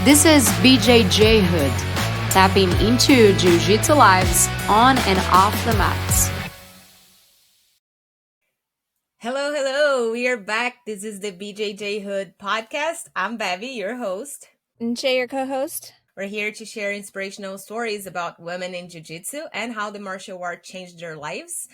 This is BJJHOOD, tapping into Jiu-Jitsu lives on and off the mats. Hello, we are back. This is the BJJHOOD Podcast. I'm Babi, your host. And Jay, your co-host. We're here to share inspirational stories about women in Jiu-Jitsu and how the martial art changed their lives.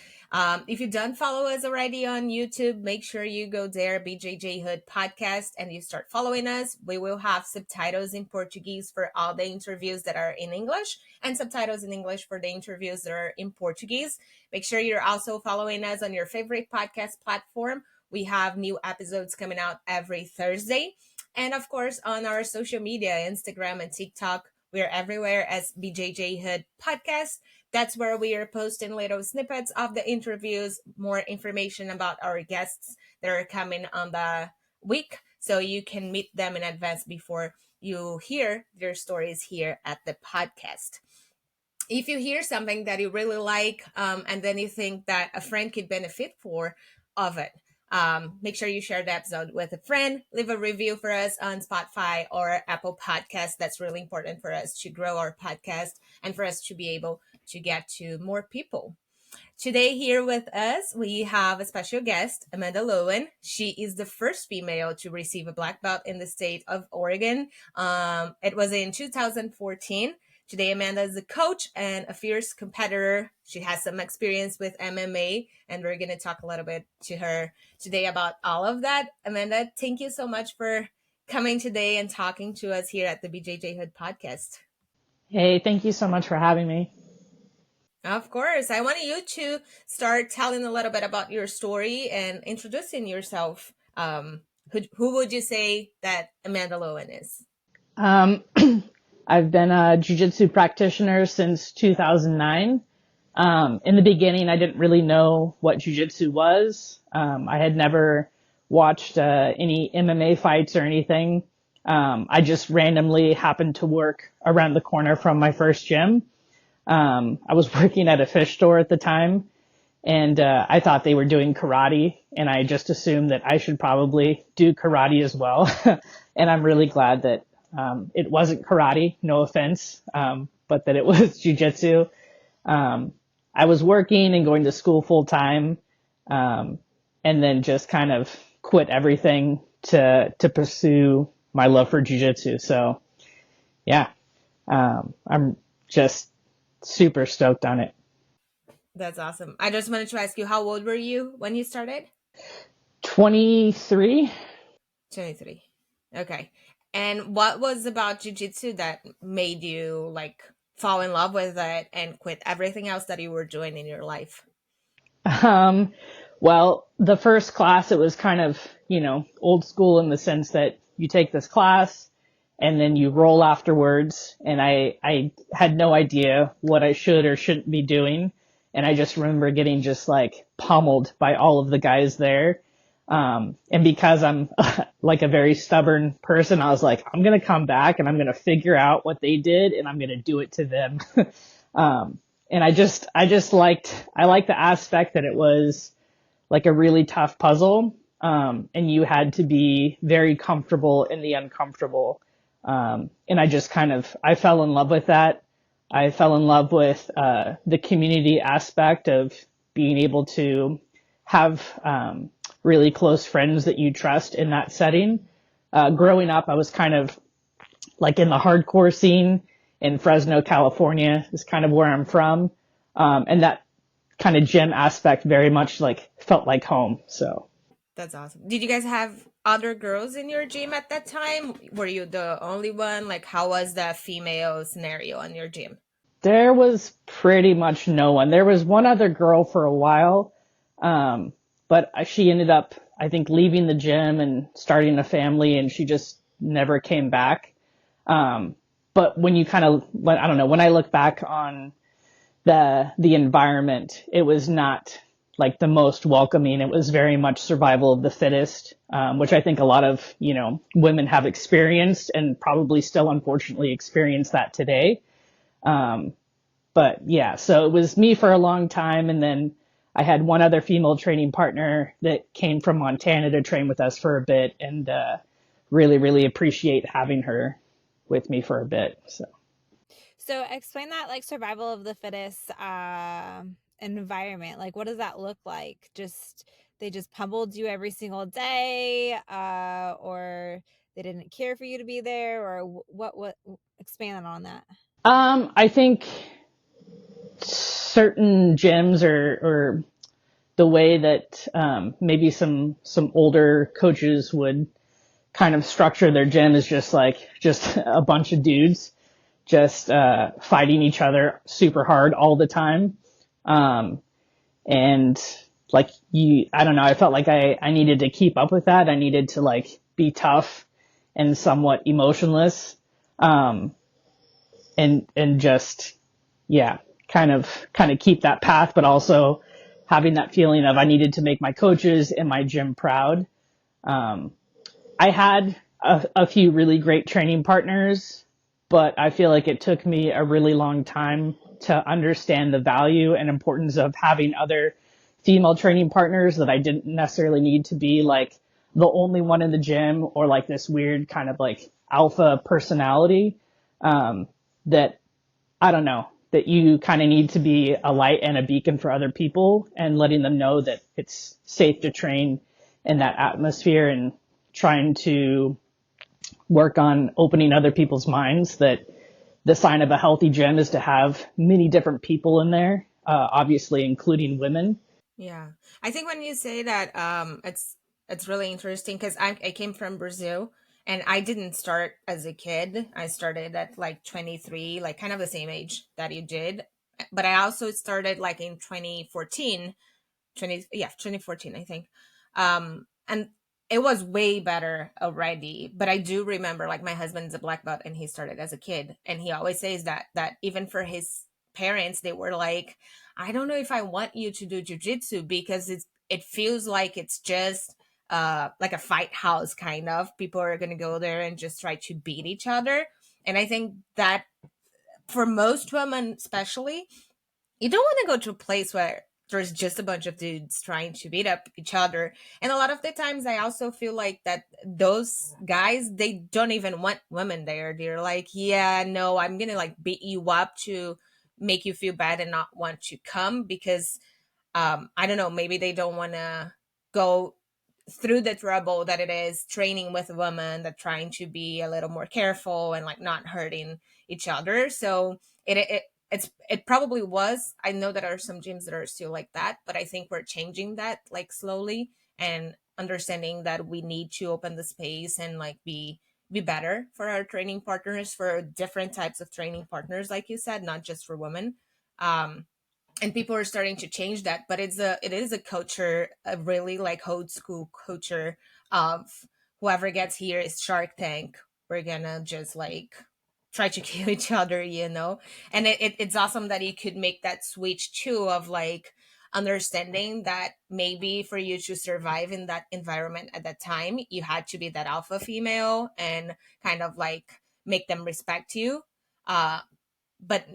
If you don't follow us already on YouTube, make sure you go there, BJJHOOD Podcast, and you start following us. We will have subtitles in Portuguese for all the interviews that are in English and subtitles in English for the interviews that are in Portuguese. Make sure you're also following us on your favorite podcast platform. We have new episodes coming out every Thursday. And of course, on our social media, Instagram and TikTok, we're everywhere as BJJHOOD Podcast. That's where we are posting little snippets of the interviews, more information about our guests that are coming on the week, so you can meet them in advance before you hear their stories here at the podcast. If you hear something that you really like, and then you think that a friend could benefit of it, make sure you share the episode with a friend. Leave a review for us on Spotify or Apple Podcasts. That's really important for us to grow our podcast and for us to be able to get to more people. Today here with us, we have a special guest, Amanda Loewen. She is the first female to receive a black belt in the state of Oregon. It was in 2014. Today, Amanda is a coach and a fierce competitor. She has some experience with MMA, and we're going to talk a little bit to her today about all of that. Amanda, thank you so much for coming today and talking to us here at the BJJHOOD Podcast. Hey, thank you so much for having me. Of course. I wanted you to start telling a little bit about your story and introducing yourself. Who would you say that Amanda Loewen is? I've been a jiu-jitsu practitioner since 2009. In the beginning, I didn't really know what jiu-jitsu was. I had never watched any MMA fights or anything. I just randomly happened to work around the corner from my first gym. I was working at a fish store at the time, and I thought they were doing karate, and I just assumed that I should probably do karate as well. And I'm really glad that it wasn't karate, no offense, but that it was jiu-jitsu. I was working and going to school full time, and then just kind of quit everything to pursue my love for jiu-jitsu. So yeah, I'm just super stoked on it. That's awesome. I just wanted to ask you, how old were you when you started? 23. 23. Okay. And what was about jiu-jitsu that made you fall in love with it and quit everything else that you were doing in your life? Well, the first class, it was kind of, old school in the sense that you take this class and then you roll afterwards. And I had no idea what I should or shouldn't be doing. And I just remember getting just pummeled by all of the guys there. And because I'm a very stubborn person, I was like, I'm going to come back and I'm going to figure out what they did and I'm going to do it to them. And I liked the aspect that it was a really tough puzzle. And you had to be very comfortable in the uncomfortable. And I fell in love with that. I fell in love with, the community aspect of being able to have, really close friends that you trust in that setting. Growing up, I was kind of in the hardcore scene in Fresno, California is kind of where I'm from. And that kind of gym aspect very much felt like home. So that's awesome. Did you guys have other girls in your gym at that time? Were you the only one? How was the female scenario on your gym? There was pretty much no one. There was one other girl for a while. But she ended up, I think, leaving the gym and starting a family, and she just never came back. But when you when I look back on the environment, it was not the most welcoming. It was very much survival of the fittest, which I think a lot of, women have experienced and probably still unfortunately experience that today. But yeah, so it was me for a long time, and then I had one other female training partner that came from Montana to train with us for a bit, and really, really appreciate having her. with me for a bit. So explain that like survival of the fittest environment. Like what does that look like? They just pummeled you every single day, or they didn't care for you to be there, or what expand on that. I think certain gyms or the way that maybe some older coaches would kind of structure their gym is just a bunch of dudes just fighting each other super hard all the time. And like I don't know, I felt like I needed to keep up with that. I needed to like be tough and somewhat emotionless. And just, yeah, kind of keep that path, but also having that feeling of I needed to make my coaches and my gym proud. I had a few really great training partners, but I feel like it took me a really long time to understand the value and importance of having other female training partners, that I didn't necessarily need to be like the only one in the gym or like this weird kind of like alpha personality. That I don't know, that you kind of need to be a light and a beacon for other people, and letting them know that it's safe to train in that atmosphere, and trying to work on opening other people's minds that the sign of a healthy gym is to have many different people in there, obviously including women. Yeah. I think when you say that, it's really interesting because I came from Brazil, and I didn't start as a kid. I started at like 23, like kind of the same age that you did. But I also started like in 2014, I think. And it was way better already. But I do remember, like, my husband's a black belt and he started as a kid. And he always says that even for his parents, they were like, I don't know if I want you to do jiu-jitsu because it feels like it's just like a fight house kind of. People are going to go there and just try to beat each other. And I think that for most women, especially, you don't want to go to a place where there's just a bunch of dudes trying to beat up each other. And a lot of the times I also feel like that those guys, they don't even want women there. They're like, yeah, no, I'm going to like beat you up to make you feel bad and not want to come because I don't know, maybe they don't want to go through the trouble that it is training with women, that trying to be a little more careful and like not hurting each other. So it probably was. I know there are some gyms that are still like that, but I think we're changing that like slowly, and understanding that we need to open the space and like be better for our training partners, for different types of training partners, like you said, not just for women. And people are starting to change that, but it is a culture, a really like old school culture of whoever gets here is Shark Tank. We're gonna just like try to kill each other, and it's awesome that you could make that switch too, of like understanding that maybe for you to survive in that environment at that time, you had to be that alpha female and kind of like make them respect you. But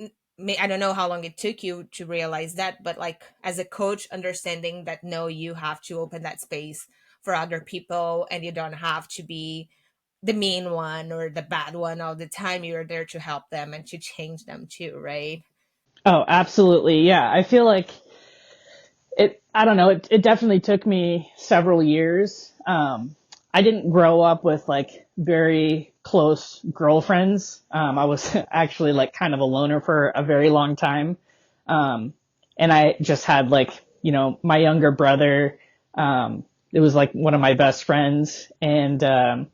I don't know how long it took you to realize that, but like as a coach, understanding that no, you have to open that space for other people, and you don't have to be the mean one or the bad one all the time. You're there to help them and to change them too, right? Oh, absolutely. Yeah. I feel like I don't know, it definitely took me several years. I didn't grow up with like very close girlfriends. I was actually like kind of a loner for a very long time. And I just had like, my younger brother, it was like one of my best friends. And,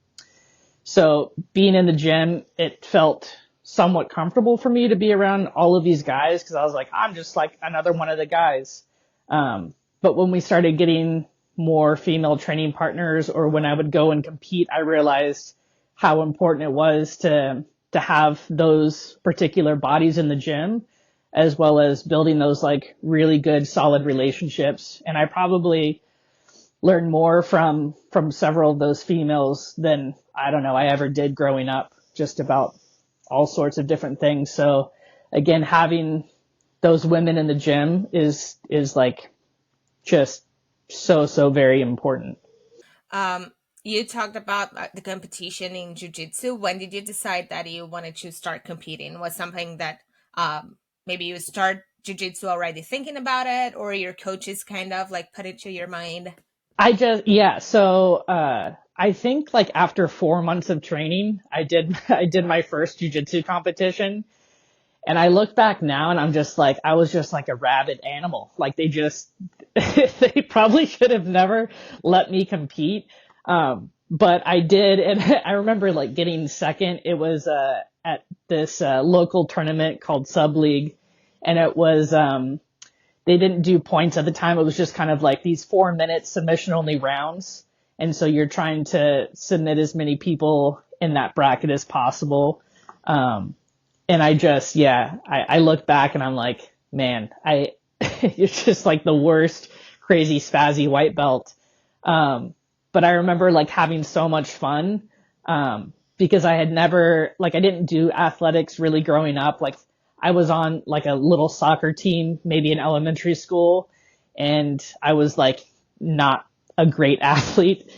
so being in the gym, it felt somewhat comfortable for me to be around all of these guys, because I was like, I'm just like another one of the guys. But when we started getting more female training partners, or when I would go and compete, I realized how important it was to have those particular bodies in the gym, as well as building those like really good, solid relationships. And I probably learned more from several of those females than I ever did growing up, just about all sorts of different things. So again, having those women in the gym is like just so very important. you talked about the competition in jiu-jitsu. When did you decide that you wanted to start competing? Was something that maybe you start jiu-jitsu already thinking about it, or your coaches kind of like put it to your mind? So I think like after 4 months of training, I did my first jujitsu competition. And I look back now and I'm just like, I was just like a rabid animal. Like they probably should have never let me compete. But I did. And I remember like getting second. It was, at this, local tournament called Sub League. And it was, they didn't do points at the time. It was just kind of like these 4 minute submission only rounds. And so you're trying to submit as many people in that bracket as possible. And I look back and I'm like, man, it's just like the worst crazy spazzy white belt. But I remember like having so much fun, because I didn't do athletics really growing up. Like I was on like a little soccer team, maybe in elementary school, and I was like not a great athlete.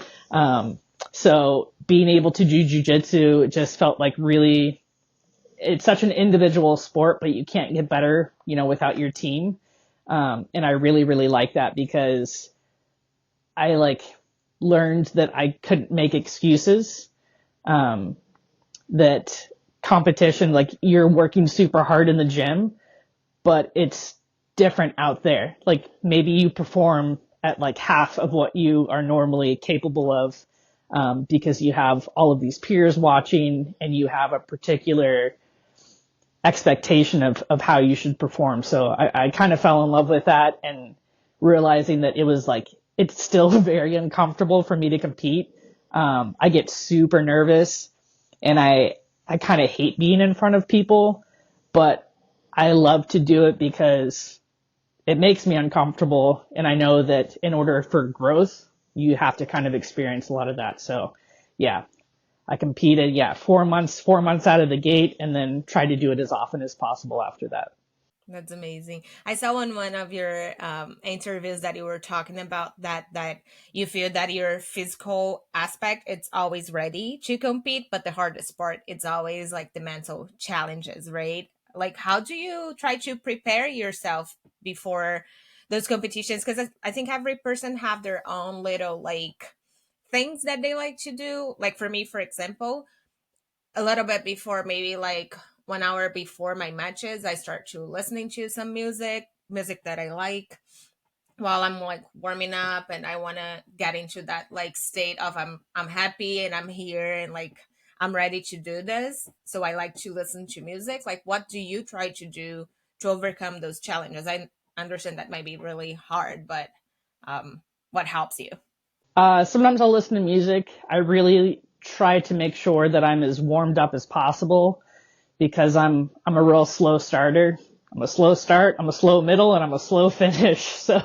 So being able to do jujitsu just felt like really, it's such an individual sport, but you can't get better, without your team. And I really, really like that because I like learned that I couldn't make excuses, that competition, like you're working super hard in the gym, but it's different out there. Like maybe you perform at like half of what you are normally capable of, because you have all of these peers watching and you have a particular expectation of how you should perform. So I kind of fell in love with that, and realizing that it was like, it's still very uncomfortable for me to compete. I get super nervous and I kind of hate being in front of people, but I love to do it because it makes me uncomfortable. And I know that in order for growth, you have to kind of experience a lot of that. So yeah, I competed, 4 months out of the gate, and then tried to do it as often as possible after that. That's amazing. I saw in one of your interviews that you were talking about that you feel that your physical aspect, it's always ready to compete, but the hardest part, it's always like the mental challenges, right? Like, how do you try to prepare yourself before those competitions? Because I think every person have their own little like things that they like to do. Like for me, for example, a little bit before, maybe like 1 hour before my matches, I start to listening to some music that I like while I'm like warming up, and I want to get into that like state of I'm happy and I'm here and like I'm ready to do this. So I like to listen to music. Like, what do you try to do to overcome those challenges? I understand that might be really hard, but what helps you? Sometimes I'll listen to music. I really try to make sure that I'm as warmed up as possible, because I'm a real slow starter. I'm a slow start, I'm a slow middle, and I'm a slow finish. So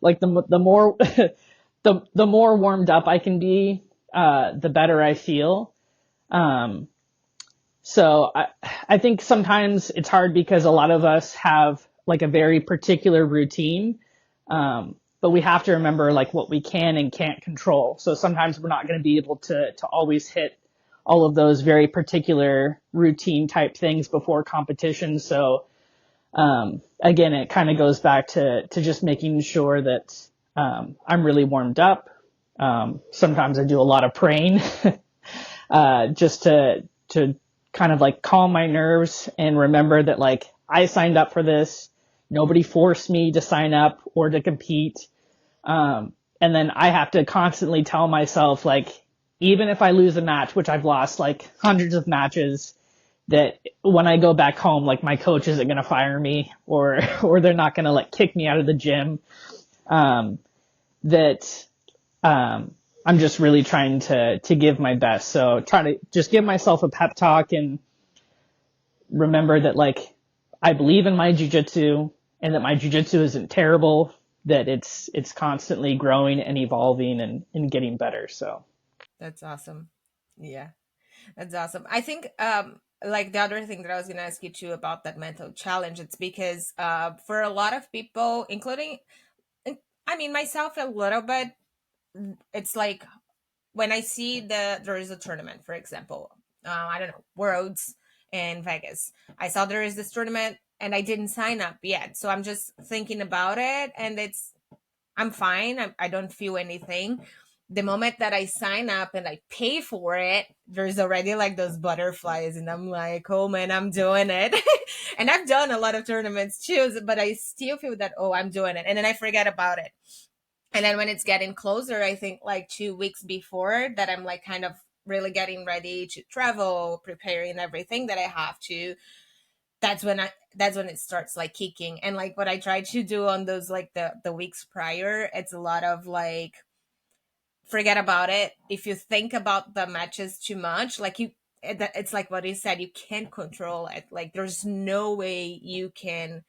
like the more the more warmed up I can be, the better I feel. So I think sometimes it's hard because a lot of us have like a very particular routine. But we have to remember like what we can and can't control. So sometimes we're not going to be able to always hit all of those very particular routine type things before competition. So, again, it kind of goes back to just making sure that, I'm really warmed up. Sometimes I do a lot of praying, just to kind of like calm my nerves and remember that like I signed up for this. Nobody forced me to sign up or to compete. And then I have to constantly tell myself, like, even if I lose a match, which I've lost like hundreds of matches, that when I go back home, like my coach isn't going to fire me or they're not going to like kick me out of the gym. I'm just really trying to give my best. So try to just give myself a pep talk and remember that like I believe in my jiu-jitsu and that my jiu-jitsu isn't terrible, that it's constantly growing and evolving and getting better. So That's awesome. Yeah, that's awesome. I think like the other thing that I was going to ask you too about that mental challenge, it's because for a lot of people, including I mean myself a little bit, it's like when I see there is a tournament, for example, I don't know, Worlds in Vegas. I saw there is this tournament and I didn't sign up yet. So I'm just thinking about it, and I'm fine. I don't feel anything. The moment that I sign up and I pay for it, there's already like those butterflies, and I'm like, oh man, I'm doing it. And I've done a lot of tournaments too, but I still feel that, oh, I'm doing it. And then I forget about it. And then when it's getting closer, I think like 2 weeks before that, I'm like kind of really getting ready to travel, preparing everything that I have to. That's when it starts like kicking. And like what I try to do on those like the weeks prior, it's a lot of like, forget about it. If you think about the matches too much, like it's like what you said, you can't control it. Like there's no way you can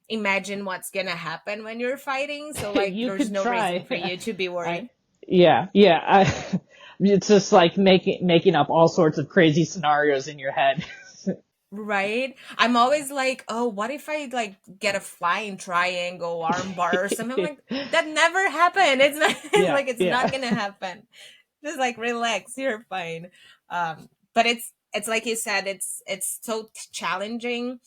imagine what's gonna happen when you're fighting. So like there's no reason for you to be worried. It's just like making up all sorts of crazy scenarios in your head. Right? I'm always like, oh, what if I like get a flying triangle armbar or something? I'm like, that never happened. It's not like it's not gonna happen. Just like relax, you're fine. But it's like you said, it's so challenging,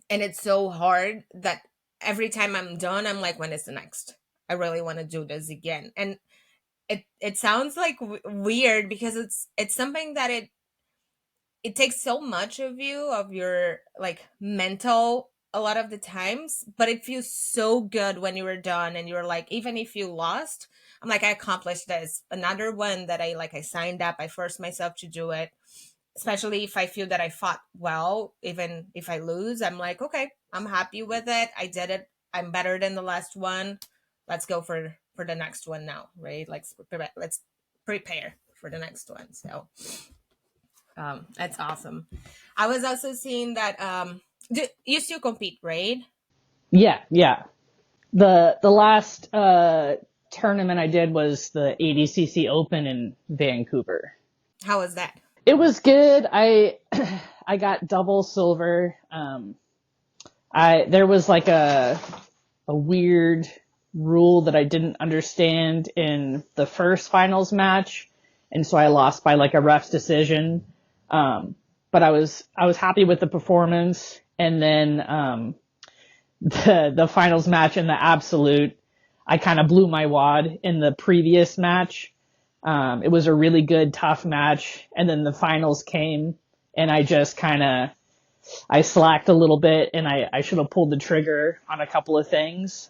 and it's so hard that every time I'm done, I'm like, when is the next? I really want to do this again. And it sounds like weird because it's something that it takes so much of you, of your like mental, a lot of the times, but it feels so good when you were done and you're like, even if you lost, I'm like, I accomplished this. Another one that I signed up, I forced myself to do it, especially if I feel that I fought well. Even if I lose, I'm like, okay, I'm happy with it. I did it. I'm better than the last one. Let's go for the next one now, right? Let's prepare for the next one. So that's awesome. I was also seeing that you still compete, right? Yeah. The last tournament I did was the ADCC Open in Vancouver. How was that? It was good. I got double silver. There was like a weird rule that I didn't understand in the first finals match, and so I lost by like a ref's decision. But I was happy with the performance. And then, the finals match in the absolute, I kind of blew my wad in the previous match. It was a really good, tough match. And then the finals came and I just I slacked a little bit, and I should have pulled the trigger on a couple of things.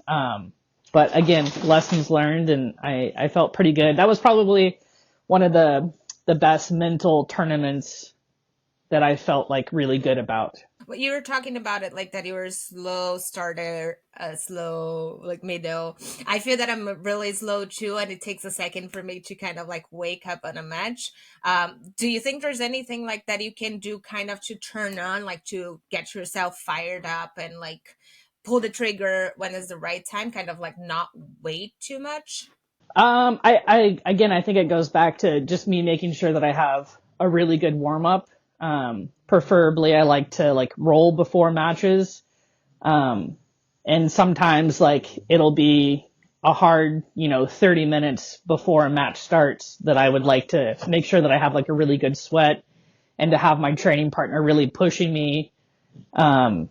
But again, lessons learned, and I felt pretty good. That was probably one of the best mental tournaments that I felt like really good about. Well, you were talking about it like that you were a slow starter, slow like middle. I feel that I'm really slow too, and it takes a second for me to kind of like wake up on a match. Do you think there's anything like that you can do kind of to turn on, like to get yourself fired up and like pull the trigger when is the right time, kind of like not wait too much? I think it goes back to just me making sure that I have a really good warm up. Preferably I like to like roll before matches. And sometimes like it'll be a hard, 30 minutes before a match starts that I would like to make sure that I have like a really good sweat, and to have my training partner really pushing me, to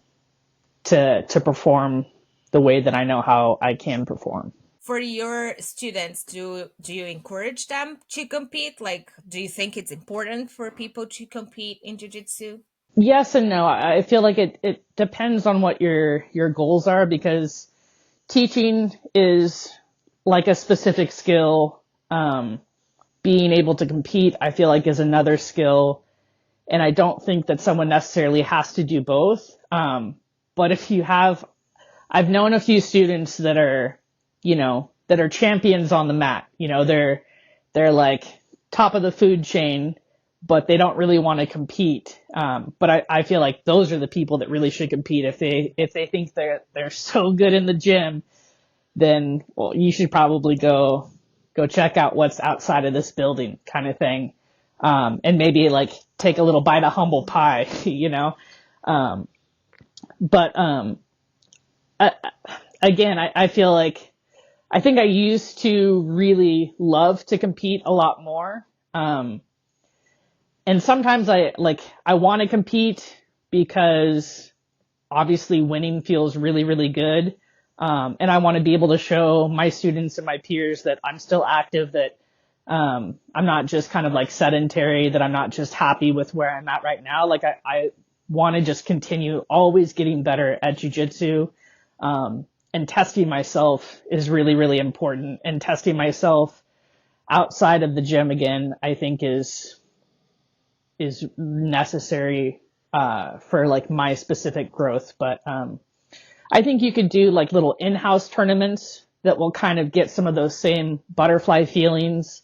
perform the way that I know how I can perform. For your students, do you encourage them to compete? Like, do you think it's important for people to compete in jiu-jitsu? Yes and no. I feel like it depends on what your goals are, because teaching is like a specific skill. Being able to compete, I feel like, is another skill. And I don't think that someone necessarily has to do both. But if you have, I've known a few students that are, that are champions on the mat. They're like top of the food chain, but they don't really want to compete. But I feel like those are the people that really should compete. If they think they're so good in the gym, then, well, you should probably go check out what's outside of this building, kind of thing. And maybe like take a little bite of humble pie, But again, I feel like I think I used to really love to compete a lot more. And sometimes I want to compete because obviously winning feels really, really good. And I want to be able to show my students and my peers that I'm still active, that I'm not just kind of like sedentary, that I'm not just happy with where I'm at right now. Like I want to just continue always getting better at jiu-jitsu. And testing myself is really, really important. And testing myself outside of the gym again, I think is necessary for like my specific growth. But I think you could do like little in-house tournaments that will kind of get some of those same butterfly feelings.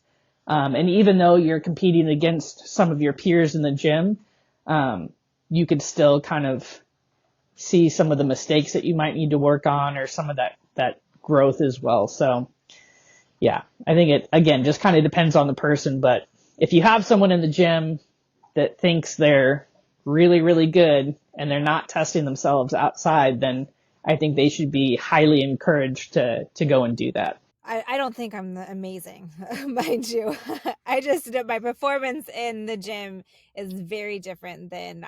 And even though you're competing against some of your peers in the gym, you could still kind of see some of the mistakes that you might need to work on, or some of that growth as well. So yeah, I think it, again, just kind of depends on the person. But if you have someone in the gym that thinks they're really, really good and they're not testing themselves outside, then I think they should be highly encouraged to go and do that. I don't think I'm amazing, mind you. I just, my performance in the gym is very different than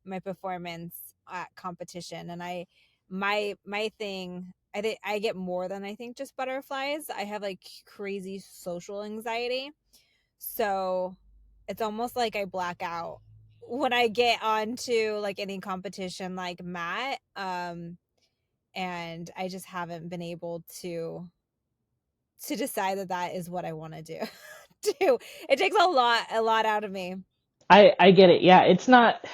my performance at competition. And my thing, I think I get more than I think just butterflies. I have like crazy social anxiety. So it's almost like I black out when I get onto like any competition like Matt. And I just haven't been able to decide that is what I want to do. It takes a lot out of me. I get it. Yeah. It's not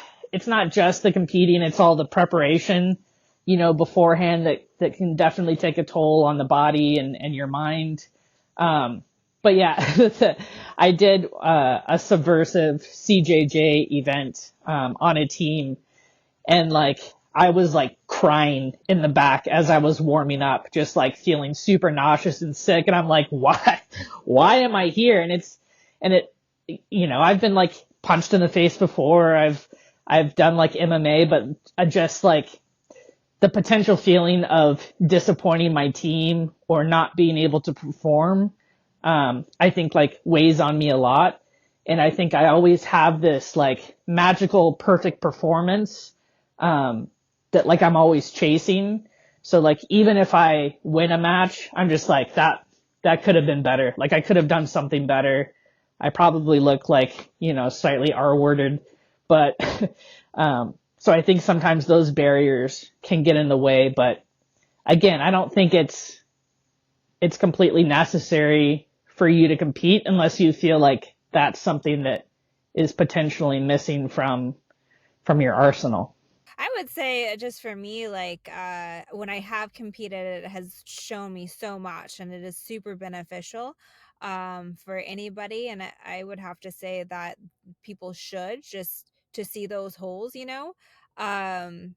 just the competing. It's all the preparation, beforehand that can definitely take a toll on the body and your mind. But yeah, I did a subversive CJJ event on a team, and like I was like crying in the back as I was warming up, just like feeling super nauseous and sick. And I'm like, why am I here? And I've been like punched in the face before. I've done like MMA, but just like the potential feeling of disappointing my team or not being able to perform, I think like weighs on me a lot. And I think I always have this like magical, perfect performance, that like I'm always chasing. So like, even if I win a match, I'm just like, that could have been better. Like I could have done something better. I probably look like, slightly R-worded, but, so I think sometimes those barriers can get in the way. But again, I don't think it's completely necessary for you to compete unless you feel like that's something that is potentially missing from your arsenal. I would say just for me, like when I have competed, it has shown me so much, and it is super beneficial for anybody. And I would have to say that people should, just to see those holes, um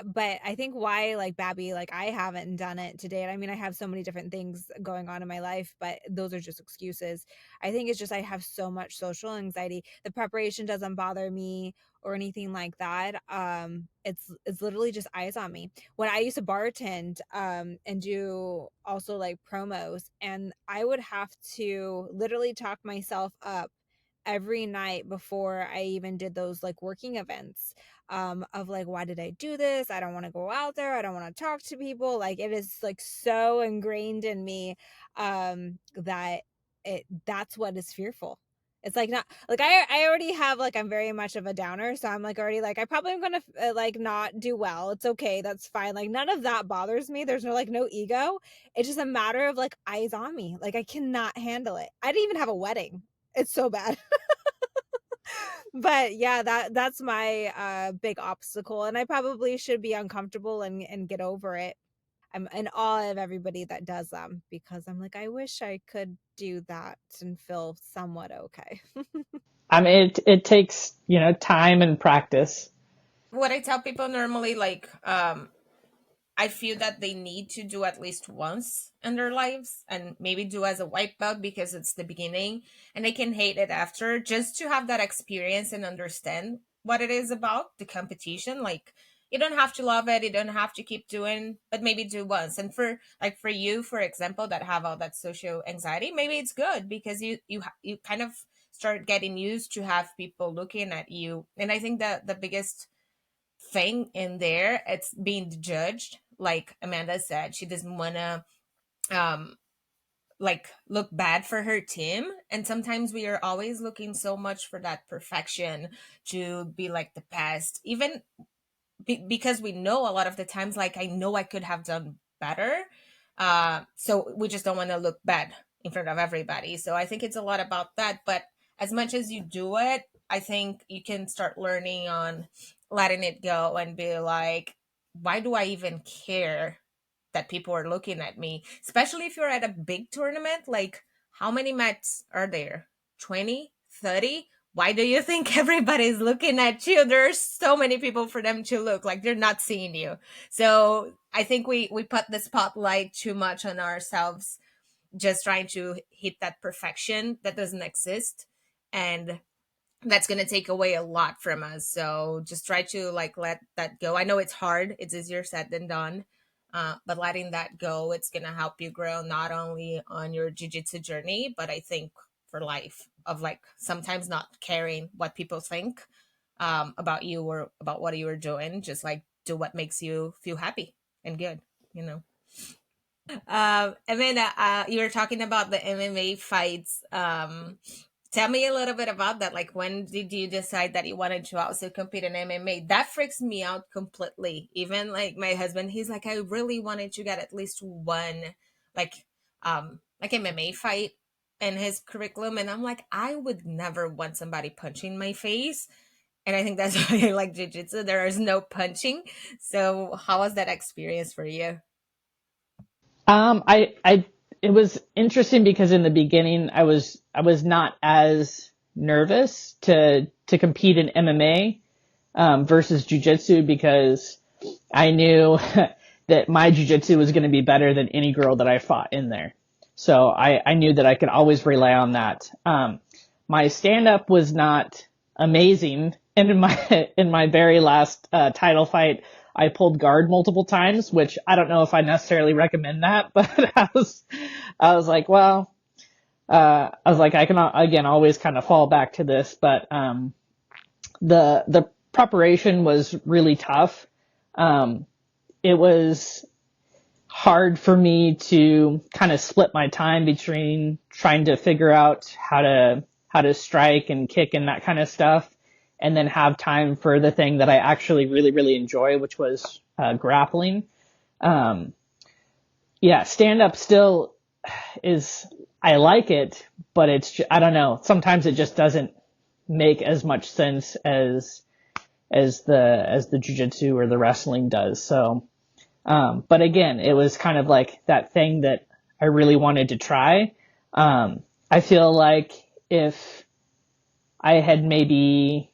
but I think why, like Babi, like I haven't done it to date. I mean, I have so many different things going on in my life, but those are just excuses. I think it's just I have so much social anxiety. The preparation doesn't bother me or anything like that. It's literally just eyes on me. When I used to bartend and do also like promos, and I would have to literally talk myself up every night before I even did those like working events, of like, why did I do this? I don't want to go out there. I don't want to talk to people. Like it is like so ingrained in me, that that's what is fearful. It's like, not like I already have like, I'm very much of a downer. So I'm like already like, I probably am going to like not do well. It's okay. That's fine. Like none of that bothers me. There's no ego. It's just a matter of like eyes on me. Like I cannot handle it. I didn't even have a wedding. It's so bad. But yeah, that's my big obstacle, and I probably should be uncomfortable and get over it. I'm in awe of everybody that does them, because I'm like, I wish I could do that and feel somewhat okay. I mean, it takes, time and practice. What I tell people normally, like, I feel that they need to do at least once in their lives, and maybe do as a white belt because it's the beginning and they can hate it after, just to have that experience and understand what it is about the competition. Like, you don't have to love it, you don't have to keep doing, but maybe do once. And for you, for example, that have all that social anxiety, maybe it's good because you kind of start getting used to have people looking at you. And I think that the biggest thing in there, it's being judged. Like Amanda said, she doesn't want to um like look bad for her team, and sometimes we are always looking so much for that perfection, to be like the best, even because we know a lot of the times, like, I know I could have done better. So we just don't want to look bad in front of everybody. So I think it's a lot about that. But as much as you do it, I think you can start learning on letting it go and be like, why do I even care that people are looking at me? Especially if you're at a big tournament, like, how many mats are there? 20, 30? Why do you think everybody's looking at you? There's so many people for them to look, like they're not seeing you. So I think we put the spotlight too much on ourselves, just trying to hit that perfection that doesn't exist. And that's going to take away a lot from us. So just try to like let that go. I know it's hard, it's easier said than done. But letting that go, it's going to help you grow not only on your jiu-jitsu journey, but I think for life, of like sometimes not caring what people think about you or about what you are doing. Just like do what makes you feel happy and good, you know. Amanda, you were talking about the MMA fights. Tell me a little bit about that. Like, when did you decide that you wanted to also compete in MMA? That freaks me out completely. Even like my husband, he's like, I really wanted to get at least one, like, like MMA fight in his curriculum, and I'm like, I would never want somebody punching my face. And I think that's why I like jiu-jitsu. There is no punching. So, how was that experience for you? It was interesting because in the beginning I was not as nervous to compete in MMA versus jiu-jitsu, because I knew that my jiu-jitsu was going to be better than any girl that I fought in there. So I knew that I could always rely on that. My stand-up was not amazing. And in my very last title fight, I pulled guard multiple times, which I don't know if I necessarily recommend that, but I was like, well, I can again always kind of fall back to this, but the preparation was really tough. It was hard for me to kind of split my time between trying to figure out how to strike and kick and that kind of stuff, and then have time for the thing that I actually really, really enjoy, which was grappling. Stand up still is, I like it, but I don't know. Sometimes it just doesn't make as much sense as the jiu-jitsu or the wrestling does. So, but again, it was kind of like that thing that I really wanted to try. I feel like if I had maybe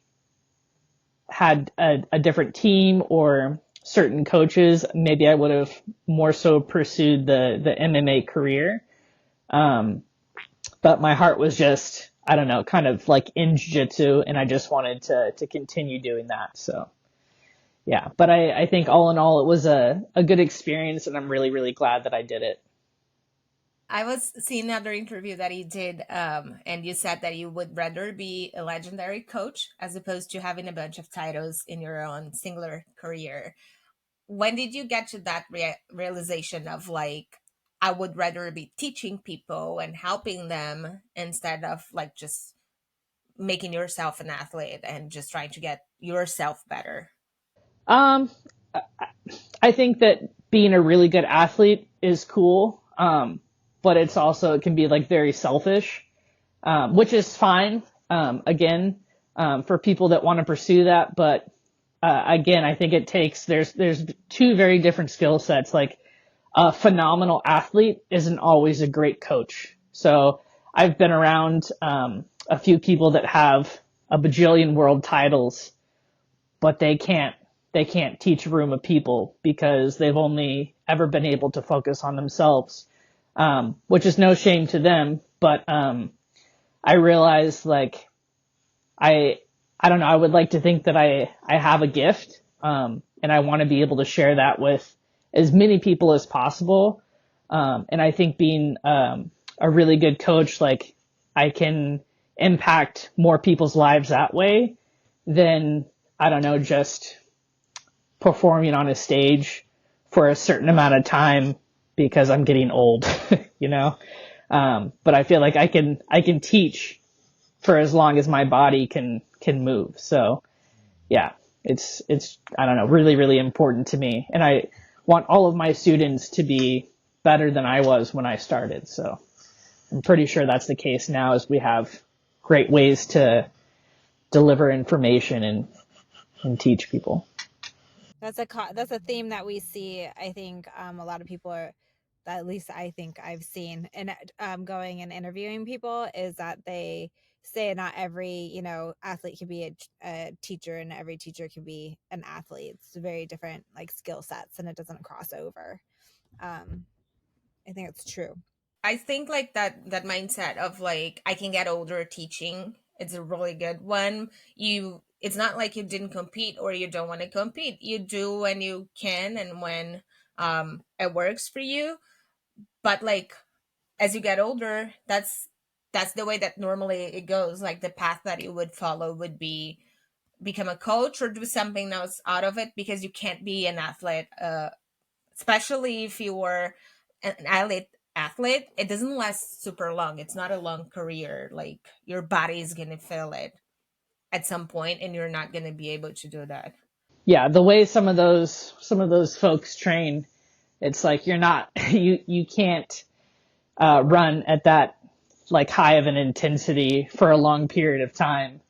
had a different team or certain coaches, maybe I would have more so pursued the MMA career. But my heart was just, I don't know, kind of like in jiu-jitsu, and I just wanted to continue doing that. So yeah, but I think all in all, it was a good experience, and I'm really, really glad that I did it. I was seeing another interview that you did, and you said that you would rather be a legendary coach as opposed to having a bunch of titles in your own singular career. When did you get to that realization of like, I would rather be teaching people and helping them instead of like just making yourself an athlete and just trying to get yourself better? I think that being a really good athlete is cool. But it can be like very selfish, which is fine. Again, for people that want to pursue that. But, again, I think there's two very different skill sets. Like, a phenomenal athlete isn't always a great coach. So I've been around, a few people that have a bajillion world titles, but they can't teach a room of people because they've only ever been able to focus on themselves. Which is no shame to them, but, I realized like, I don't know, I would like to think that I have a gift And I want to be able to share that with as many people as possible. And I think being a really good coach, like I can impact more people's lives that way than, I don't know, just performing on a stage for a certain amount of time because I'm getting old, you know? But I feel like I can teach for as long as my body can move. So yeah, it's, I don't know, really, really important to me. And I want all of my students to be better than I was when I started. So I'm pretty sure that's the case now, as we have great ways to deliver information and teach people. That's a theme that we see. I think a lot of people are, at least I think I've seen, and going and interviewing people, is that they say not every athlete can be a teacher, and every teacher can be an athlete. It's very different like skill sets, and it doesn't cross over. I think it's true. I think like that mindset of like I can get older teaching, it's a really good one. It's not like you didn't compete or you don't want to compete. You do when you can and when it works for you. But like as you get older, that's the way that normally it goes. Like the path that you would follow would be become a coach or do something else out of it, because you can't be an athlete, especially if you were an elite athlete. It doesn't last super long. It's not a long career. Like your body is going to feel it at some point and you're not going to be able to do that. Yeah, the way some of those folks train, it's like you can't run at that like high of an intensity for a long period of time.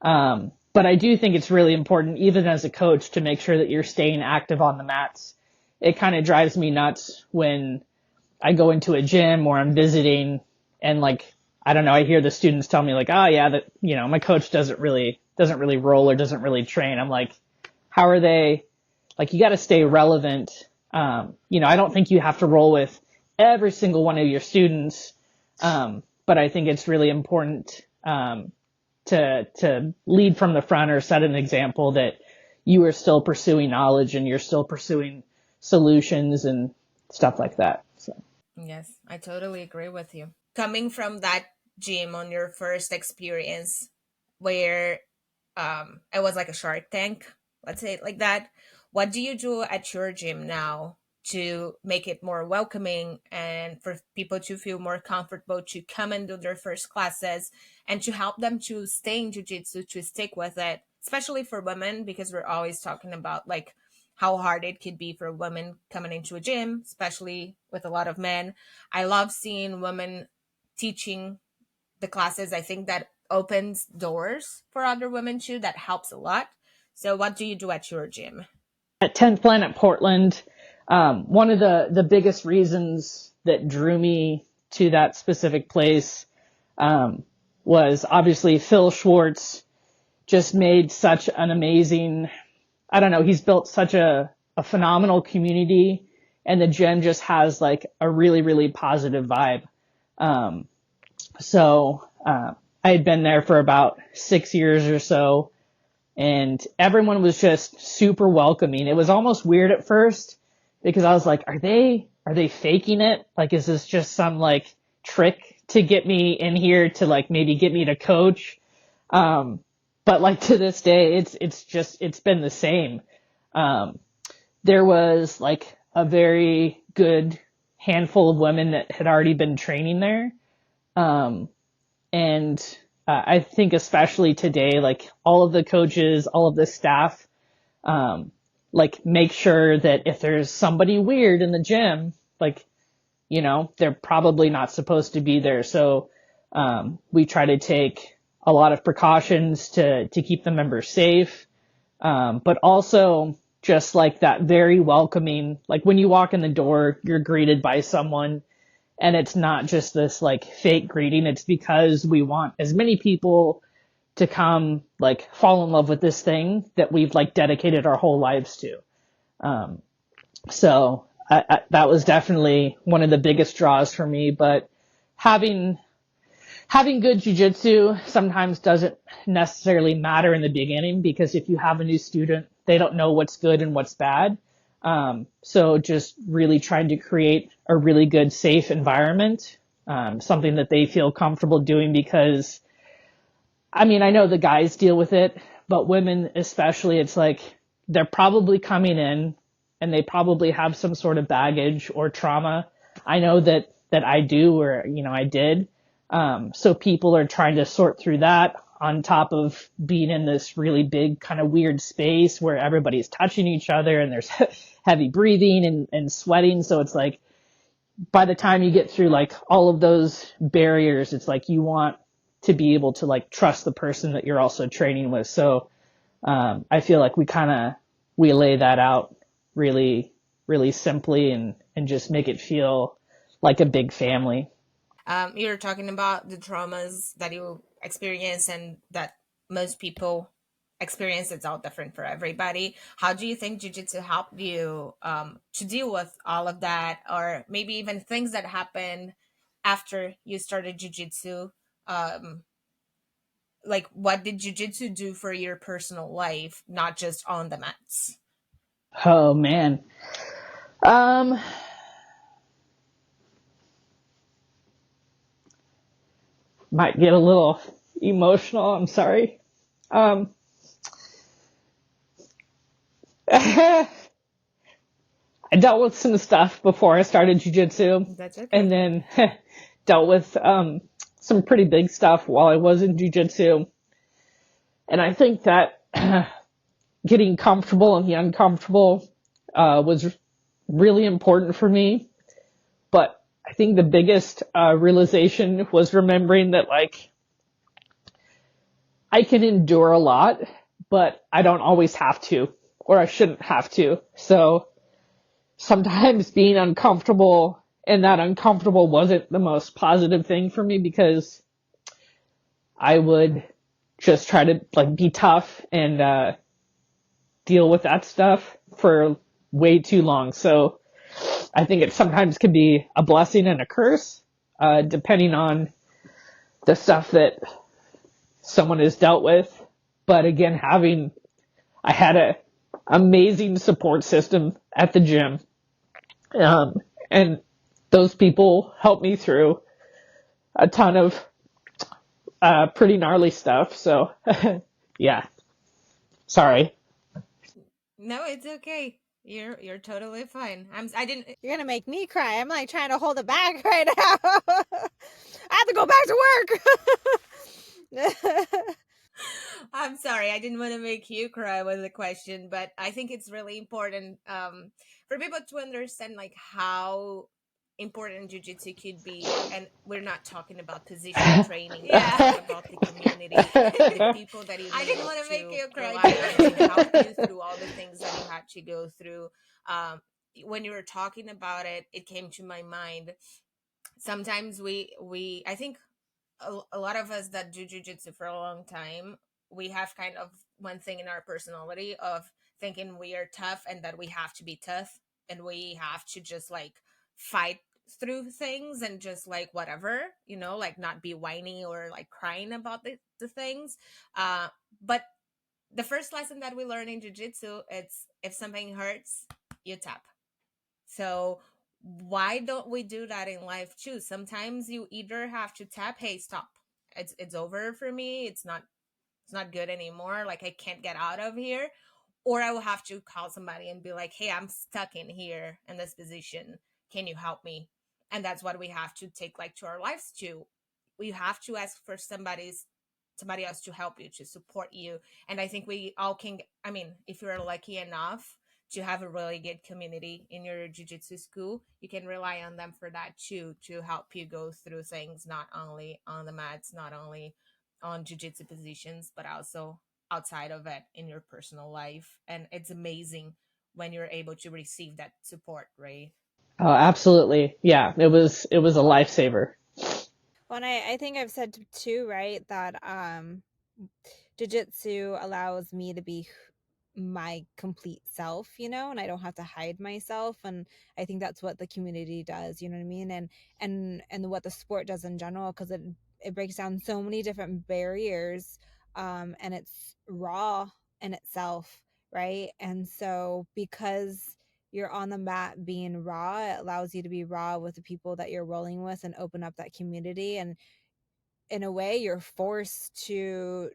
But I do think it's really important, even as a coach, to make sure that you're staying active on the mats. It kind of drives me nuts when I go into a gym or I'm visiting and like, I don't know, I hear the students tell me like, oh yeah, that, my coach doesn't really roll or doesn't really train. I'm like, how are they? Like, you got to stay relevant. I don't think you have to roll with every single one of your students. But I think it's really important, to lead from the front or set an example that you are still pursuing knowledge and you're still pursuing solutions and stuff like that. So. Yes, I totally agree with you. Coming from that gym on your first experience where it was like a Shark Tank, let's say it like that, what do you do at your gym now to make it more welcoming and for people to feel more comfortable to come and do their first classes and to help them to stay in jiu-jitsu, to stick with it, especially for women, because we're always talking about like how hard it could be for women coming into a gym, especially with a lot of men. I love seeing women teaching the classes. I think that opens doors for other women too. That helps a lot. So what do you do at your gym? At 10th Planet Portland, one of the biggest reasons that drew me to that specific place was obviously Phil Schwartz just made such an amazing, I don't know, he's built such a phenomenal community, and the gym just has like a really, really positive vibe. So I had been there for about 6 years or so, and everyone was just super welcoming. It was almost weird at first because I was like, are they faking it? Like, is this just some like trick to get me in here to like maybe get me to coach? But like to this day, it's been the same. There was like a very good handful of women that had already been training there. And I think especially today, like all of the coaches, all of the staff, like make sure that if there's somebody weird in the gym, like, they're probably not supposed to be there. So, we try to take a lot of precautions to keep the members safe. But also just like that very welcoming, like when you walk in the door, you're greeted by someone. And it's not just this like fake greeting. It's because we want as many people to come like fall in love with this thing that we've like dedicated our whole lives to. So that was definitely one of the biggest draws for me. But having good jiu-jitsu sometimes doesn't necessarily matter in the beginning, because if you have a new student they don't know what's good and what's bad. So just really trying to create a really good, safe environment, something that they feel comfortable doing because, I mean, I know the guys deal with it, but women especially, it's like they're probably coming in and they probably have some sort of baggage or trauma. I know that I do, or, you know, I did. So people are trying to sort through that on top of being in this really big kind of weird space where everybody's touching each other and there's heavy breathing and sweating. So it's like, by the time you get through like all of those barriers, it's like you want to be able to like trust the person that you're also training with. So, I feel like we lay that out really, really simply and just make it feel like a big family. You're talking about the traumas that you experience and that most people experience. It's all different for everybody. How do you think jiu-jitsu helped you to deal with all of that, or maybe even things that happened after you started jiu-jitsu? Like, what did jiu-jitsu do for your personal life, not just on the mats? Oh man. Might get a little emotional. I'm sorry. I dealt with some stuff before I started jiu-jitsu. That's okay. And then dealt with some pretty big stuff while I was in jiu-jitsu. And I think that getting comfortable in the uncomfortable was really important for me. But I think the biggest realization was remembering that, like, I can endure a lot, but I don't always have to, or I shouldn't have to. So sometimes being uncomfortable, and that uncomfortable wasn't the most positive thing for me, because I would just try to like be tough and deal with that stuff for way too long. So I think it sometimes can be a blessing and a curse, depending on the stuff that someone has dealt with. But again, I had a amazing support system at the gym. And those people helped me through a ton of pretty gnarly stuff. So yeah, sorry. No, it's okay. You're totally fine. I didn't. You're gonna make me cry. I'm like trying to hold it back right now. I have to go back to work. I'm sorry. I didn't want to make you cry with the question, but I think it's really important for people to understand like how important jiu-jitsu could be. And we're not talking about position training. Yeah. We're talking about the community, the people that you. I didn't want to make you cry. To help you through all the things that you had to go through. When you were talking about it, it came to my mind. Sometimes I think a lot of us that do jiu-jitsu for a long time, we have kind of one thing in our personality of thinking we are tough and that we have to be tough and we have to just like fight through things and just like whatever, you know, like not be whiny or like crying about the things. But the first lesson that we learn in jiu-jitsu, it's if something hurts, you tap. So why don't we do that in life too? Sometimes you either have to tap, hey, stop. It's over for me. It's not good anymore. Like I can't get out of here. Or I will have to call somebody and be like, hey, I'm stuck in here in this position. Can you help me? And that's what we have to take like to our lives too. We have to ask for somebody else to help you, to support you. And I think we all can, I mean, if you're lucky enough to have a really good community in your jiu-jitsu school, you can rely on them for that too, to help you go through things, not only on the mats, not only on jiu-jitsu positions, but also outside of it in your personal life. And it's amazing when you're able to receive that support, right? Oh, absolutely. Yeah, it was a lifesaver. Well, and I think I've said too, right, that jiu-jitsu allows me to be my complete self, you know, and I don't have to hide myself. And I think that's what the community does, you know what I mean? And what the sport does in general, because it breaks down so many different barriers, and it's raw in itself, right? And so because you're on the mat being raw, it allows you to be raw with the people that you're rolling with and open up that community. And in a way, you're forced to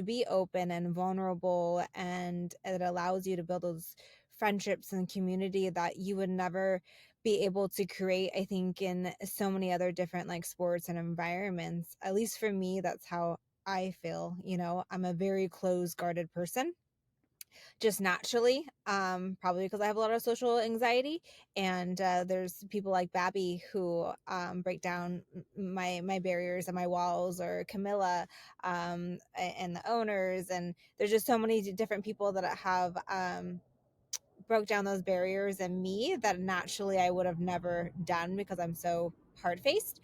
be open and vulnerable, and it allows you to build those friendships and community that you would never be able to create, I think, in so many other different like sports and environments. At least for me, that's how I feel. I'm a very closed guarded person, just naturally, probably because I have a lot of social anxiety. And there's people like Babi who break down my barriers and my walls, or Camilla, and the owners. And there's just so many different people that have broke down those barriers in me that naturally I would have never done because I'm so hard-faced.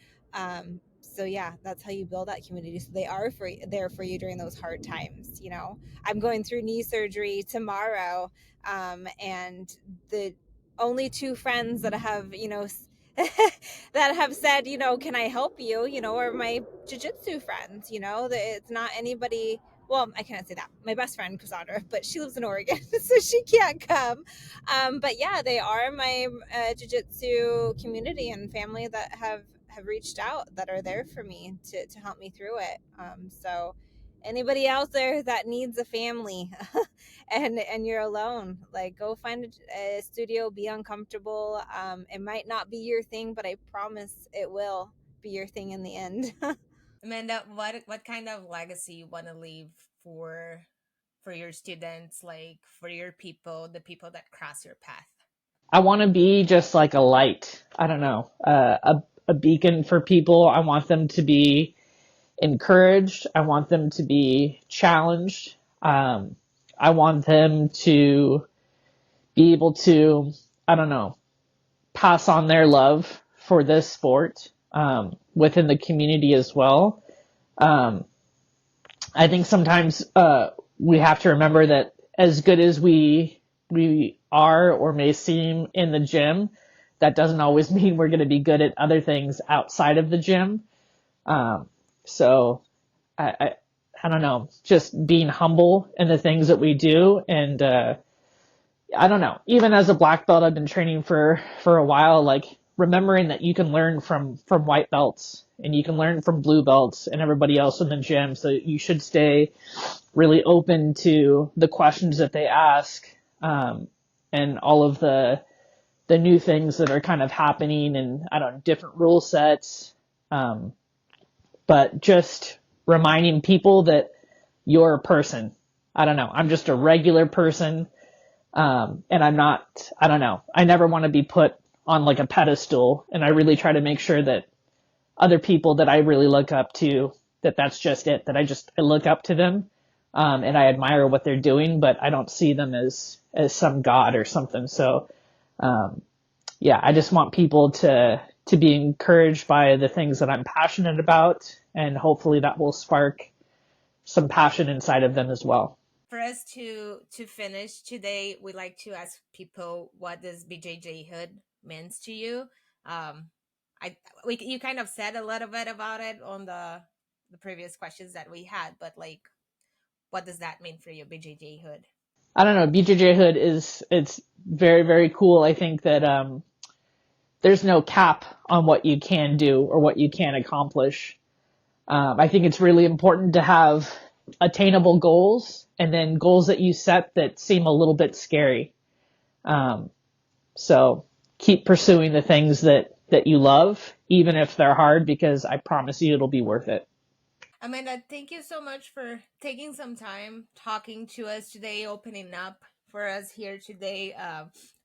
So yeah, that's how you build that community. So they are there for you during those hard times. I'm going through knee surgery tomorrow, and the only two friends that have that have said, can I help you, are my jiu-jitsu friends. It's not anybody. Well, I can't say that. My best friend, Cassandra, but she lives in Oregon, so she can't come. But yeah, they are my jiu-jitsu community and family that have reached out, that are there for me to help me through it. So anybody out there that needs a family and you're alone, like, go find a studio, be uncomfortable. It might not be your thing, but I promise it will be your thing in the end. Amanda, what kind of legacy you want to leave for your students, like for your people, the people that cross your path? I want to be just like a light. I don't know, a beacon for people. I want them to be encouraged. I want them to be challenged. I want them to be able to, I don't know, pass on their love for this sport within the community as well. I think sometimes we have to remember that as good as we are or may seem in the gym, that doesn't always mean we're going to be good at other things outside of the gym. So I don't know, just being humble in the things that we do. And I don't know, even as a black belt, I've been training for a while, like remembering that you can learn from white belts and you can learn from blue belts and everybody else in the gym. So you should stay really open to the questions that they ask, and all of the new things that are kind of happening, and I don't know, different rule sets. But just reminding people that you're a person. I don't know. I'm just a regular person. And I'm not, I don't know. I never want to be put on like a pedestal. And I really try to make sure that other people that I really look up to, that's just it, that I look up to them. And I admire what they're doing, but I don't see them as some god or something. So, yeah, I just want people to be encouraged by the things that I'm passionate about, and hopefully that will spark some passion inside of them as well. For us to finish today, we like to ask people, what does BJJHOOD means to you? You kind of said a little bit about it on the previous questions that we had, but like, what does that mean for you, BJJHOOD? I don't know. BJJHOOD it's very, very cool. I think that there's no cap on what you can do or what you can accomplish. I think it's really important to have attainable goals, and then goals that you set that seem a little bit scary. So keep pursuing the things that you love, even if they're hard, because I promise you it'll be worth it. Amanda, thank you so much for taking some time talking to us today, opening up for us here today.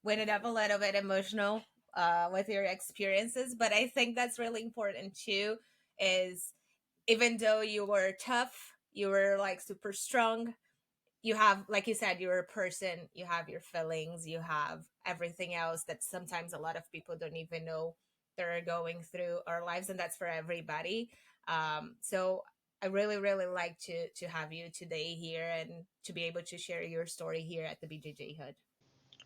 Went up a little bit emotional with your experiences, but I think that's really important too, is even though you were tough, you were like super strong, you have, like you said, you're a person, you have your feelings, you have everything else that sometimes a lot of people don't even know they're going through our lives, and that's for everybody. So I really, really like to have you today here and to be able to share your story here at the BJJHOOD.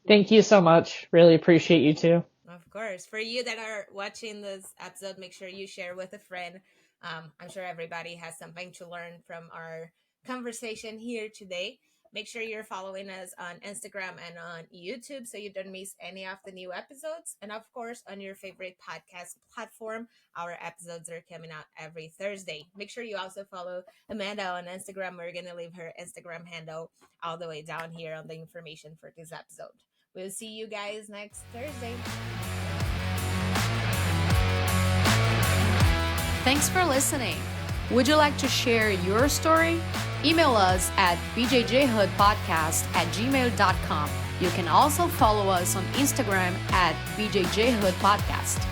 Thank you so much. Really appreciate you too. Of course. For you that are watching this episode, make sure you share with a friend. I'm sure everybody has something to learn from our conversation here today. Make sure you're following us on Instagram and on YouTube so you don't miss any of the new episodes. And of course, on your favorite podcast platform, our episodes are coming out every Thursday. Make sure you also follow Amanda on Instagram. We're going to leave her Instagram handle all the way down here on the information for this episode. We'll see you guys next Thursday. Thanks for listening. Would you like to share your story? Email us at bjjhoodpodcast@gmail.com. You can also follow us on Instagram at BJJHOOD Podcast.